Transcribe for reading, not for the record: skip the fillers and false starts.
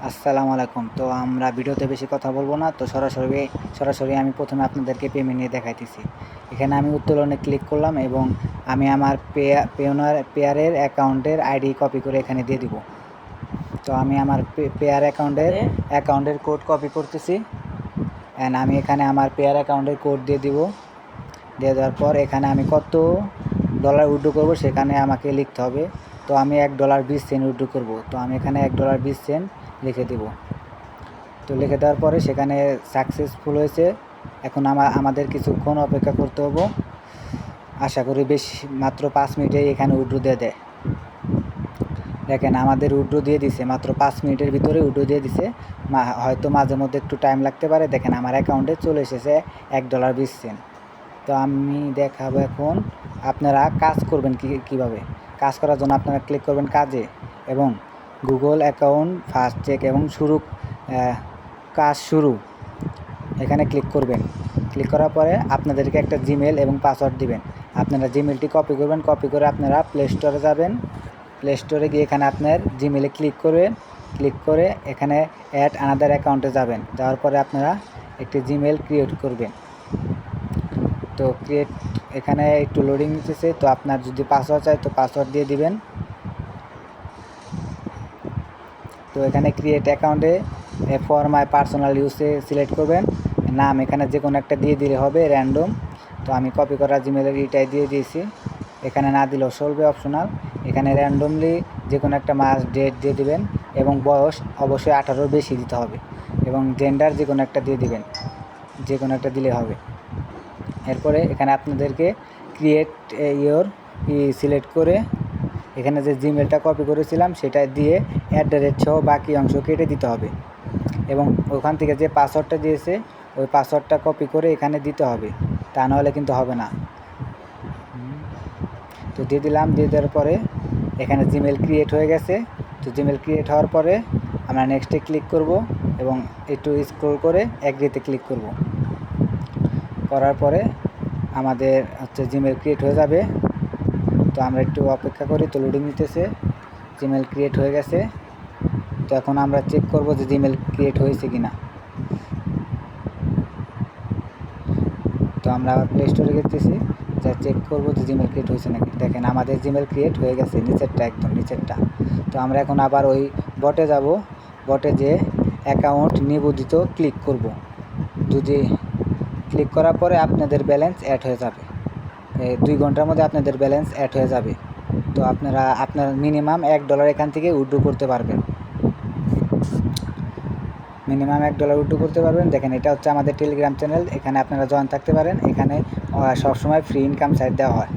আসসালামু আলাইকুম। তো আমরা ভিডিওতে বেশি কথা বলবো না, তো সরাসরি আমি প্রথমে আপনাদেরকে পেমেন্ট নিয়ে দেখাইতেছি। এখানে আমি উত্তোলনে ক্লিক করলাম এবং আমি আমার পেয়ারের অ্যাকাউন্টের আইডি কপি করে এখানে দিয়ে দিব। তো আমি আমার পেয়ার অ্যাকাউন্টের কোড কপি করতেছি অ্যান্ড আমি এখানে আমার পেয়ার অ্যাকাউন্টের কোড দিয়ে দিব। দিয়ে দেওয়ার পর এখানে আমি কত ডলার উইথড্র করবো সেখানে আমাকে লিখতে হবে। তো আমি $1.20 উইথড্র করবো, তো আমি এখানে $1.20 লিখে দেব। তো লিখে দেওয়ার পরে সেখানে সাকসেসফুল হয়েছে। এখন আমাদের কিছুক্ষণ অপেক্ষা করতে হবে। আশা করি মাত্র 5 মিনিটেই এখানে উইথড্র দিয়ে দেয়। দেখেন আমাদের উইথড্র দিয়ে দিছে, মাত্র 5 মিনিটের ভিতরে উইথড্র দিয়ে দিছে। হয়তো মাঝে মধ্যে একটু টাইম লাগতে পারে। দেখেন আমার অ্যাকাউন্টে চলে এসেছে $1.20। তো আমি দেখাবো এখন আপনারা কাজ করবেন কীভাবে। কাজ করার জন্য আপনারা ক্লিক করবেন কাজে এবং গুগল অ্যাকাউন্ট ফার্স্ট চেক এবং কাজ শুরু এখানে ক্লিক করবেন। ক্লিক করার পরে আপনাদেরকে একটা জিমেল এবং পাসওয়ার্ড দিবেন। আপনারা জিমেলটি কপি করবেন, কপি করে আপনারা প্লে স্টোরে যাবেন। প্লে স্টোরে গিয়ে এখানে আপনার জিমেলে ক্লিক করে এখানে অ্যাড আনাদার অ্যাকাউন্টে যাবেন। যাওয়ার পরে আপনারা একটি জিমেল ক্রিয়েট করবেন। তো এখানে একটু লোডিং নিতেছে। তো আপনার যদি পাসওয়ার্ড চাই তো পাসওয়ার্ড দিয়ে দিবেন। তো এখানে ক্রিয়েট অ্যাকাউন্টে ফর মাই পার্সোনাল ইউজে সিলেক্ট করবেন। নাম এখানে যে কোনো একটা দিয়ে দিলে হবে, র্যান্ডম। তো আমি কপি করা জিমেলের ইটাই দিয়ে দিয়েছি। এখানে না দিলেও চলবে, অপশনাল। এখানে র্যান্ডমলি যে কোনো একটা মাস ডেট দিয়ে দিবেন এবং বয়স অবশ্যই 18-র বেশি দিতে হবে এবং জেন্ডার যে কোনো একটা দিয়ে দিবেন, যে কোনো একটা দিলে হবে। এরপরে এখানে আপনাদেরকে ক্রিয়েট ইয়োর সিলেক্ট করে এখানে যে জিমেলটা কপি করেছিলাম সেটা দিয়ে অ্যাড্রেস সহ বাকি অংশ কেটে দিতে হবে এবং ওখান থেকে যে পাসওয়ার্ডটা দিয়েছে ওই পাসওয়ার্ডটা কপি করে এখানে দিতে হবে, তা নাহলে কিন্তু হবে না। তো দিয়ে দিলাম। দিয়ে দেওয়ার পরে এখানে জিমেল ক্রিয়েট হয়ে গেছে। তো জিমেল ক্রিয়েট হওয়ার পরে আমরা নেক্সটে ক্লিক করব এবং একটু স্ক্রল করে অ্যাগ্রিতে ক্লিক করব। করার পরে আমাদের জিমেল ক্রিয়েট হয়ে যাবে। তো আমরা একটু অপেক্ষা করি, তো লোডিং নিতেছে। জিমেল ক্রিয়েট হয়ে গেছে। তো এখন আমরা চেক করব যে জিমেল ক্রিয়েট হয়েছে কিনা। তো আমরা আবার প্লে স্টোরে গেতেছি, যা চেক করব যে জিমেল ক্রিয়েট হয়েছে নাকি। দেখেন আমাদের জিমেল ক্রিয়েট হয়ে গেছে, নিচেরটা, একদম নিচেরটা। তো আমরা এখন আবার ওই বটে যাব। বটে যে অ্যাকাউন্ট নিবন্ধিত ক্লিক করব। যদি ক্লিক করার পরে আপনাদের ব্যালেন্স অ্যাড হয়ে যাবে। 2 ঘন্টার মধ্যে আপনাদের ব্যালেন্স অ্যাড হয়ে যাবে। তো আপনার মিনিমাম $1 এখান থেকে উইথড্র করতে পারবেন। মিনিমাম $1 উইথড্র করতে পারবেন। দেখেন এটা হচ্ছে আমাদের টেলিগ্রাম চ্যানেল, এখানে আপনারা জয়েন থাকতে পারেন। এখানে সবসময় ফ্রি ইনকাম সাইট দেওয়া হয়।